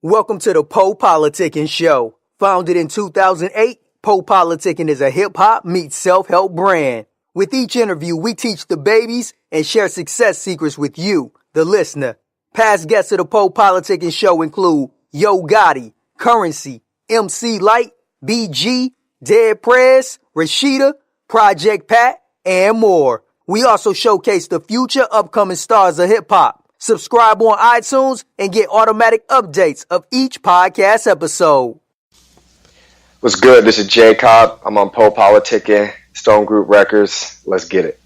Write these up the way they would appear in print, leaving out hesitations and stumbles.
Welcome to the PoPolitickin show. Founded in 2008, PoPolitickin is a hip-hop meets self-help brand. With each interview, we teach the babies and share success secrets with you, the listener. Past guests of the PoPolitickin show include Yo Gotti, Currency, MC Light, BG, Dead Prez, Rashida, Project Pat, and more. We also showcase the future upcoming stars of hip-hop. Subscribe on iTunes and get automatic updates of each podcast episode. What's good? This is Cobb. I'm on PoPolitickin, Stone Group Records. Let's get it.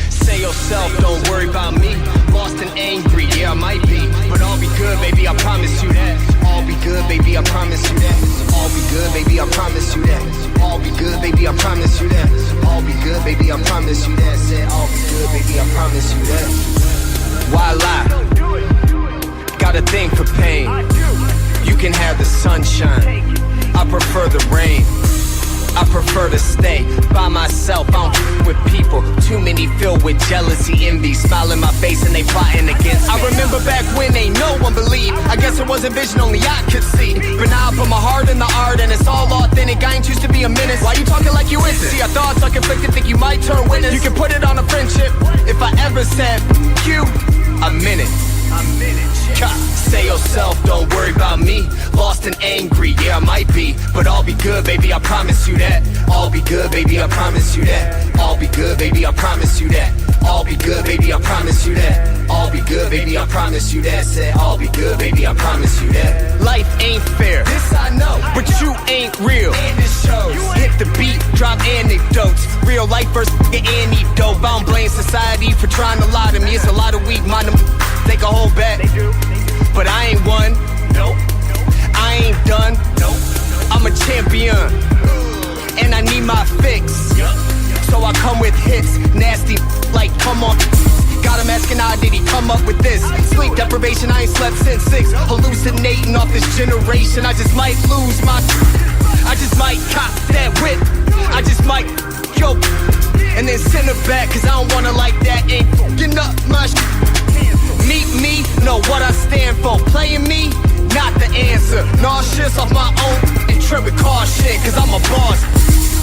Say yourself, don't worry about me. Lost and angry, yeah, I might be. But all be good, baby, I promise you that. All be good, baby, I promise you that. All be good, baby, I promise you that. All be good, baby, I promise you that. All be good, baby, I promise you that. Said all be good, baby, I promise you that. Why lie? Got a thing for pain. You can have the sunshine. I prefer the rain. I prefer to stay by myself, I don't with people. Too many filled with jealousy, envy, smile in my face and they plotting against me. I remember back when ain't no one believed. I guess it was a vision only I could see. But now I put my heart in the art and it's all authentic. I ain't used to be a menace. Why you talking like you innocent? See, our thoughts are conflicted, think you might turn witness. You can put it on a friendship. If I ever said you, I'm in it. Say yourself, don't worry about me. Lost and angry, yeah, I might be. But all be good, baby, I promise you that. All be good, baby, I promise you that. All be good, baby, I promise you that. All be good, baby, I promise you that. All be good, baby, I promise you that. Said all be good, baby, I promise you that. Life ain't fair, this I know, but you ain't real, and it shows. Hit the beat, drop anecdotes. Real life versus antidote. I don't blame society for trying to lie to me. It's a lot of weak minded take a whole bet. But I ain't won. Nope. I ain't done. Nope. I'm a champion. And I need my fix. So I come with hits. Nasty like come on. Got him asking how did he come up with this? Sleep deprivation, I ain't slept since 6. Hallucinating off this generation. I just might lose my I just might cop that whip. I just might yo and then send her back. Cause I don't wanna like that. Ain't fucking up my Meet me, know what I stand for. Playing me, not the answer. Nauseous off my own and trip with caution, cause I'm a boss.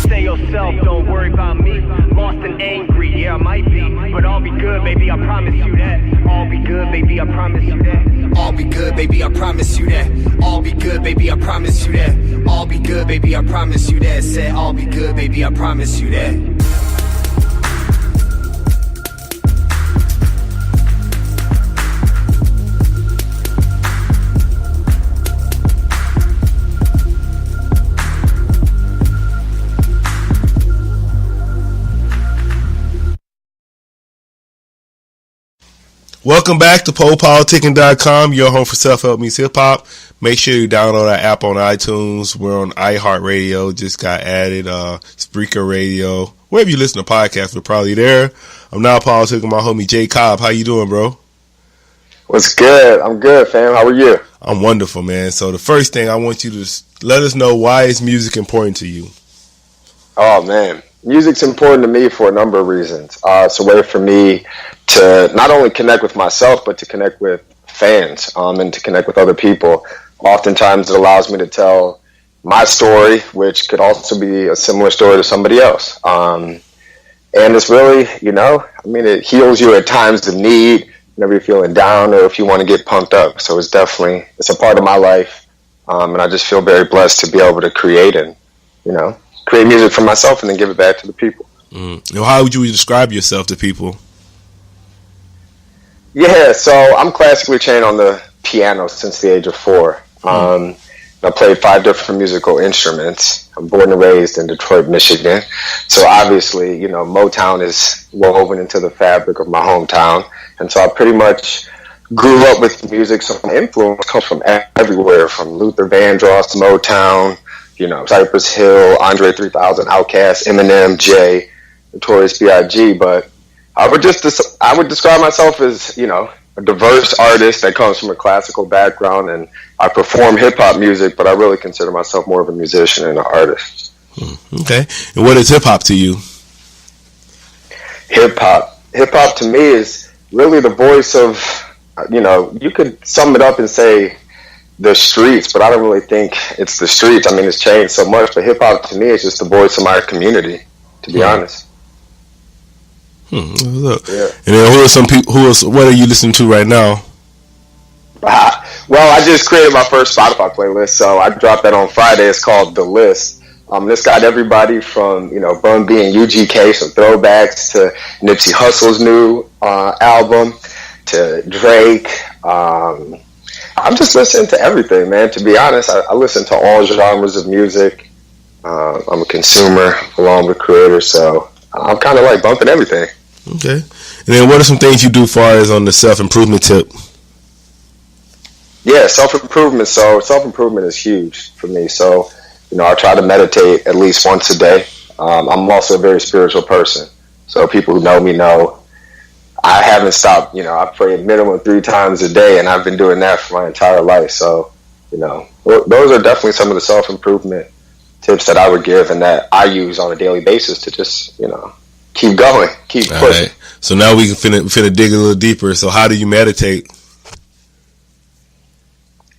Say yourself, don't worry about me. Lost and angry, yeah, I might be. But all be good, baby, I promise you that. All be good, baby, I promise you that. All be good, baby, I promise you that. All be good, baby, I promise you that. All be good, baby, I promise you that. Said all be good, baby, I promise you that. Welcome back to PoPolitickin.com, your home for self-help meets hip-hop. Make sure you download our app on iTunes. We're on iHeartRadio, just got added, Spreaker Radio. Wherever you listen to podcasts, we're probably there. I'm now politicking my homie Cobb. How you doing, bro? What's good? I'm good, fam. How are you? I'm wonderful, man. So the first thing I want you to let us know, why is music important to you? Oh, man. Music's important to me for a number of reasons. It's a way for me to not only connect with myself, but to connect with fans and to connect with other people. Oftentimes it allows me to tell my story, which could also be a similar story to somebody else. And it's really, it heals you at times of need, whenever you're feeling down or if you want to get pumped up. So it's a part of my life. And I just feel very blessed to be able to create and, create music for myself and then give it back to the people. How would you describe yourself to people? Yeah, so I'm classically trained on the piano since the age of 4. I played 5 different musical instruments. I'm born and raised in Detroit, Michigan. So obviously, Motown is woven into the fabric of my hometown. And so I pretty much grew up with music. So my influence comes from everywhere, from Luther Vandross, Motown, Cypress Hill, Andre 3000, Outkast, Eminem, Jay, Notorious B.I.G. But I would describe myself as, a diverse artist that comes from a classical background, and I perform hip hop music, but I really consider myself more of a musician and an artist. Okay. And what is hip hop to you? Hip hop to me is really the voice of, you could sum it up and say the streets, but I don't really think it's the streets. I mean, it's changed so much, but hip hop to me is just the voice of my community, to be honest. Yeah. Yeah. And then who are some people? What are you listening to right now? Well, I just created my first Spotify playlist, so I dropped that on Friday. It's called The List. This got everybody from, Bun B and UGK, some throwbacks, to Nipsey Hussle's new album, to Drake. I'm just listening to everything, man. To be honest, I listen to all genres of music. I'm a consumer along with a creator, so I'm kind of like bumping everything. Okay. And then what are some things you do far as on the self-improvement tip? Yeah, self-improvement. So self-improvement is huge for me. So, I try to meditate at least once a day. I'm also a very spiritual person. So people who know me know I haven't stopped. I pray a minimum 3 times a day, and I've been doing that for my entire life. So, those are definitely some of the self-improvement tips that I would give and that I use on a daily basis to just, keep going, keep pushing. Right. So now we can finna dig a little deeper. So how do you meditate?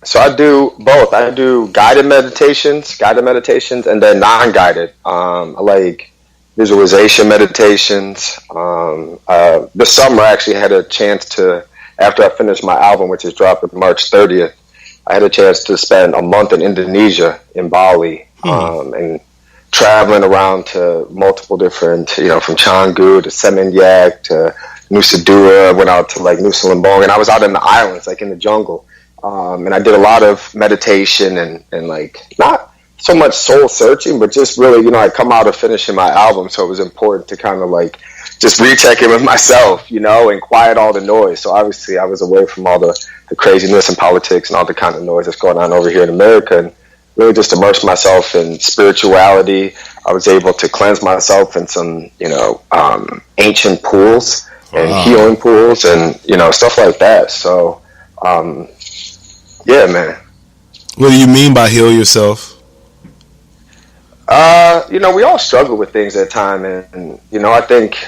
So I do both. I do guided meditations, and then non-guided. I like visualization meditations. This summer I actually had a chance to, after I finished my album, which is dropping March 30th, I had a chance to spend a month in Indonesia, in Bali, and traveling around to multiple different, from Canggu to Seminyak to Nusa Dua. I went out to like Nusa Lembong, and I was out in the islands, like in the jungle. And I did a lot of meditation and like not so much soul searching, but just really, I come out of finishing my album, so it was important to kind of like just recheck in with myself, and quiet all the noise. So obviously I was away from all the craziness and politics and all the kind of noise that's going on over here in America, and really just immerse myself in spirituality. I was able to cleanse myself in some, ancient pools and healing pools and, stuff like that. So, yeah, man. What do you mean by heal yourself? We all struggle with things at time, and I think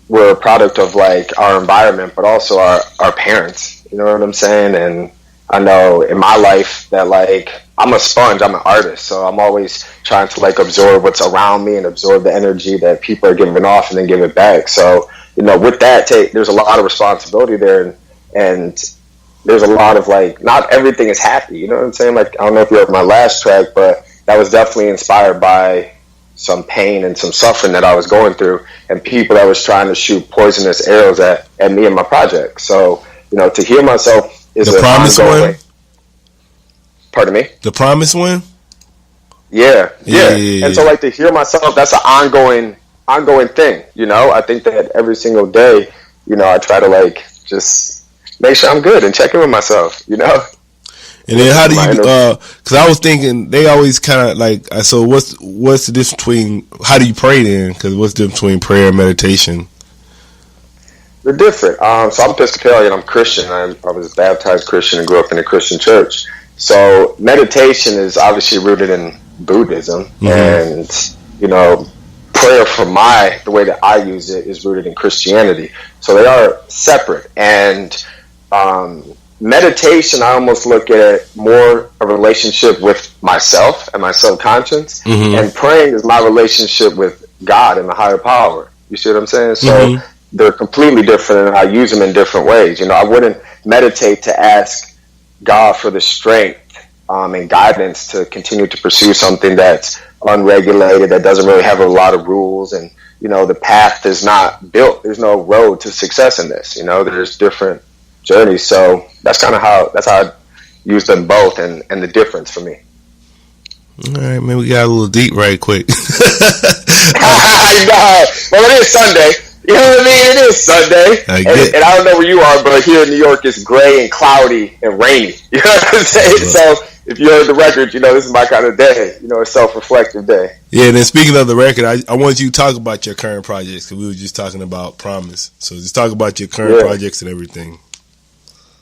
we're a product of like our environment, but also our parents. You know what I'm saying? And I know in my life that like I'm a sponge, I'm an artist, so I'm always trying to like absorb what's around me and absorb the energy that people are giving off and then give it back. So, with that there's a lot of responsibility there, and there's a lot of like, not everything is happy, you know what I'm saying? Like, I don't know if you heard my last track, but that was definitely inspired by some pain and some suffering that I was going through, and people that was trying to shoot poisonous arrows at me and my project. So, to heal myself is the promised one. Pardon me? The promised one? Yeah. And so like to heal myself, that's an ongoing thing, I think that every single day, I try to like just make sure I'm good and check in with myself, And then how do you, because I was thinking they always kind of like, so what's the difference between, how do you pray then? Because what's the difference between prayer and meditation? They're different. So I'm Episcopalian, I'm Christian. I was a baptized Christian and grew up in a Christian church. So meditation is obviously rooted in Buddhism, and, prayer for the way that I use it is rooted in Christianity. So they are separate. And meditation, I almost look at it more a relationship with myself and my subconscious, and praying is my relationship with God and the higher power. You see what I'm saying? So they're completely different, and I use them in different ways. I wouldn't meditate to ask God for the strength and guidance to continue to pursue something that's unregulated, that doesn't really have a lot of rules, and the path is not built. There's no road to success in this. There's different journeys. So that's kind of how I use them both, and the difference for me. All right, man, we got a little deep right quick. Well, it is Sunday. You know what I mean? It is Sunday. And I don't know where you are, but here in New York, it's gray and cloudy and rainy. You know what I'm saying? So if you heard the record, this is my kind of day. A self-reflective day. Yeah, and then speaking of the record, I want you to talk about your current projects, because we were just talking about Promise. So just talk about your current projects and everything.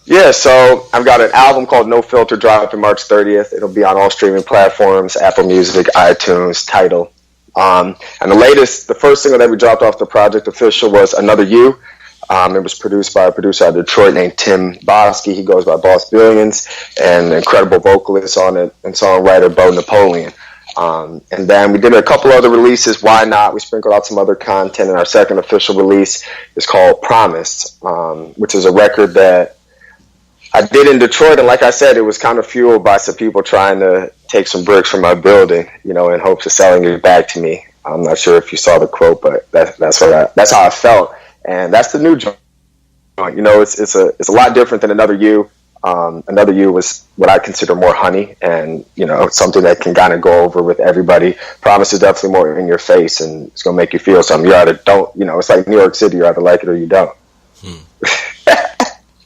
Yeah, so I've got an album called No Filter dropping March 30th. It'll be on all streaming platforms, Apple Music, iTunes, Tidal. And the first single that we dropped off the project official was Another You. It was produced by a producer out of Detroit named Tim Bosky. He goes by Boss Billions, and an incredible vocalist on it and songwriter Bo Napoleon. And then we did a couple other releases. Why Not? We sprinkled out some other content, and our second official release is called Promised, which is a record that I did in Detroit, and like I said, it was kind of fueled by some people trying to take some bricks from my building, in hopes of selling it back to me. I'm not sure if you saw the quote, but that's how I felt, and that's the new joint. It's a lot different than Another You. Another You was what I consider more honey, and something that can kind of go over with everybody. Promise is definitely more in your face, and it's gonna make you feel something. You either don't, it's like New York City. You either like it or you don't.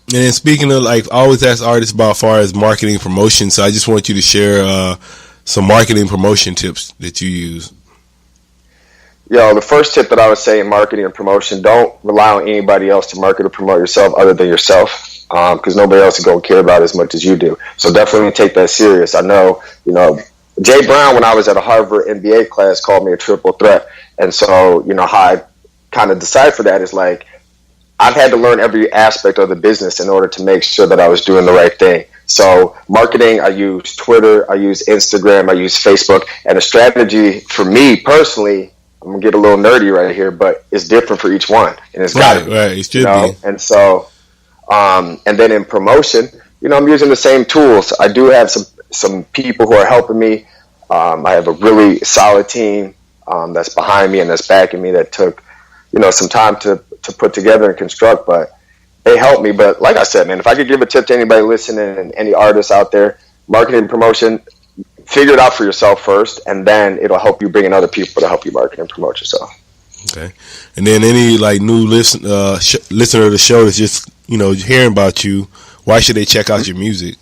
And then speaking of, I always ask artists about as far as marketing and promotion, so I just want you to share some marketing promotion tips that you use. The first tip that I would say in marketing and promotion, don't rely on anybody else to market or promote yourself other than yourself, because nobody else is going to care about it as much as you do. So definitely take that serious. I know, Jay Brown, when I was at a Harvard MBA class, called me a triple threat. And so, how I kind of decipher that is I've had to learn every aspect of the business in order to make sure that I was doing the right thing. So marketing, I use Twitter, I use Instagram, I use Facebook, and a strategy for me personally, I'm gonna get a little nerdy right here, but it's different for each one, and it's got to be. Right, it should be. And so, and then in promotion, I'm using the same tools. I do have some people who are helping me. I have a really solid team that's behind me and that's backing me. That took, some time to put together and construct, but they help me. But like I said, man, if I could give a tip to anybody listening and any artists out there, marketing and promotion, figure it out for yourself first, and then it'll help you bring in other people to help you market and promote yourself. Okay. And then any new listener of the show that's just hearing about you, why should they check out your music?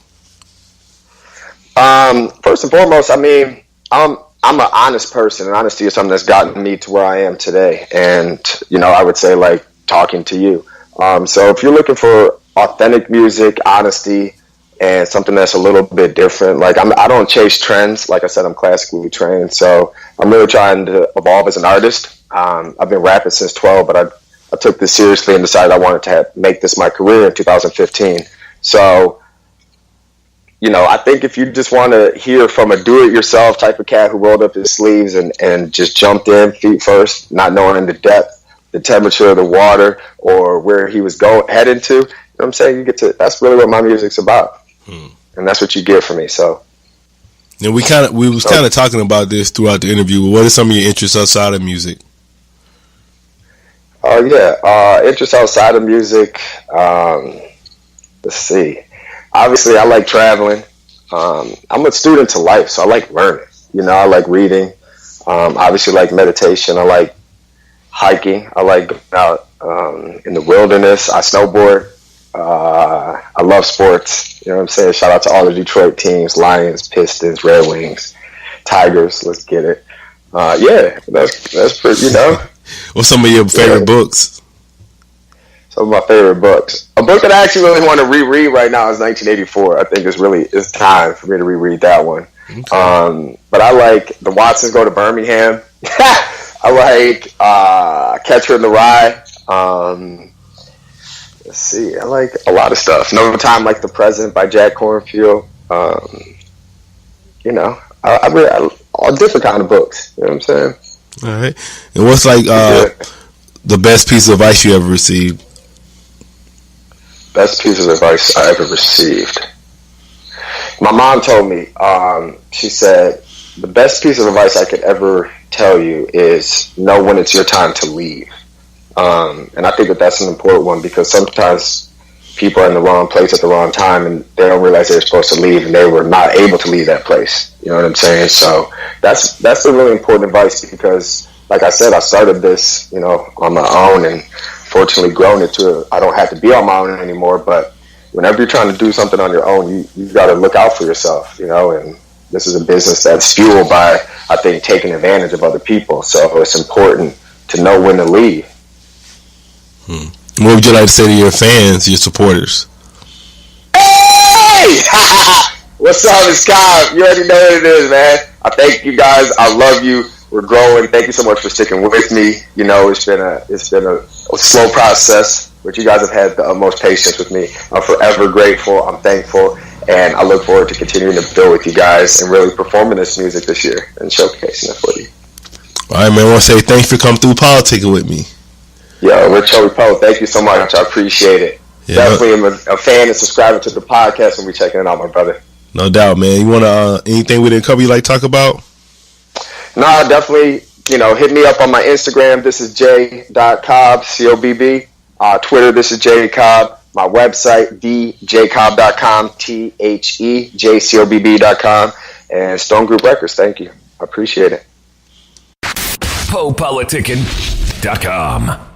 First and foremost, I'm an honest person, and honesty is something that's gotten me to where I am today. And I would say talking to you. So if you're looking for authentic music, honesty, and something that's a little bit different, I don't chase trends. Like I said, I'm classically trained, so I'm really trying to evolve as an artist. I've been rapping since 12, but I took this seriously and decided I wanted to make this my career in 2015. So, I think if you just want to hear from a do-it-yourself type of cat who rolled up his sleeves and just jumped in feet first, not knowing the depth, the temperature of the water, or where he was heading to, what I'm saying? That's really what my music's about. And that's what you get from me. So, and we was talking about this throughout the interview. But what are some of your interests outside of music? Interests outside of music. Let's see. Obviously, I like traveling. I'm a student to life, so I like learning. I like reading. Obviously, like meditation. I like hiking. I like going out in the wilderness. I snowboard. I love sports. You know what I'm saying? Shout out to all the Detroit teams: Lions, Pistons, Red Wings, Tigers. Let's get it. That's pretty. What's some of your favorite books? Some of my favorite books. A book that I actually really want to reread right now is 1984. I think it's time for me to reread that one. Okay. But I like The Watsons Go to Birmingham. I like Catcher in the Rye. Let's see. I like a lot of stuff. No Time Like the Present by Jack Kornfield. I read all different kind of books. You know what I'm saying? All right. And what's the best piece of advice you ever received? Best piece of advice I ever received. My mom told me, she said, the best piece of advice I could ever tell you is know when it's your time to leave. And I think that's an important one, because sometimes people are in the wrong place at the wrong time and they don't realize they're supposed to leave and they were not able to leave that place. You know what I'm saying? So that's a really important advice, because like I said, I started this, on my own, and fortunately grown it to I don't have to be on my own anymore. But whenever you're trying to do something on your own, you got to look out for yourself, and this is a business that's fueled by, I think, taking advantage of other people. So it's important to know when to leave. What would you like to say to your fans, your supporters? Hey! What's up? It's Cobb. You already know what it is, man. I thank you guys. I love you. We're growing. Thank you so much for sticking with me. You know, it's been a slow process, but you guys have had the utmost patience with me. I'm forever grateful. I'm thankful, and I look forward to continuing to build with you guys and really performing this music this year and showcasing it for you. All right, man. I want to say thanks for coming through politicking with me. Yo, Rich Poe, thank you so much. I appreciate it. Yeah. Definitely am a fan and subscriber to the podcast and we checking it out, my brother. No doubt, man. You want to anything we didn't cover you like talk about? No, definitely, hit me up on my Instagram. This is j.cobb, C-O-B-B. Twitter, this is jcobb. My website, thejcobb.com, thejcobb.com. And Stone Group Records, thank you. I appreciate it. PoPolitickin.com.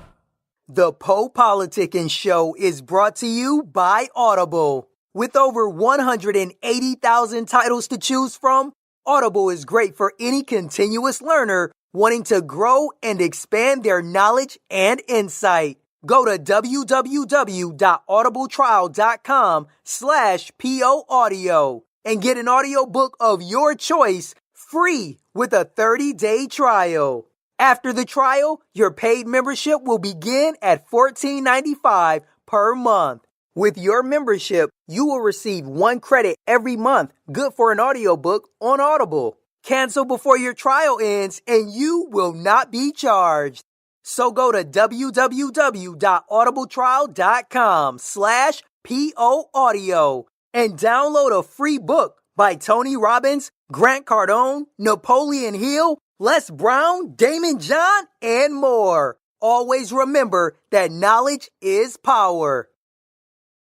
The PoPolitickin Show is brought to you by Audible. With over 180,000 titles to choose from, Audible is great for any continuous learner wanting to grow and expand their knowledge and insight. Go to www.audibletrial.com/POaudio and get an audiobook of your choice free with a 30-day trial. After the trial, your paid membership will begin at $14.95 per month. With your membership, you will receive 1 credit every month, good for an audiobook on Audible. Cancel before your trial ends and you will not be charged. So go to www.audibletrial.com/POaudio and download a free book by Tony Robbins, Grant Cardone, Napoleon Hill, Les Brown, Damon John, and more. Always remember that knowledge is power.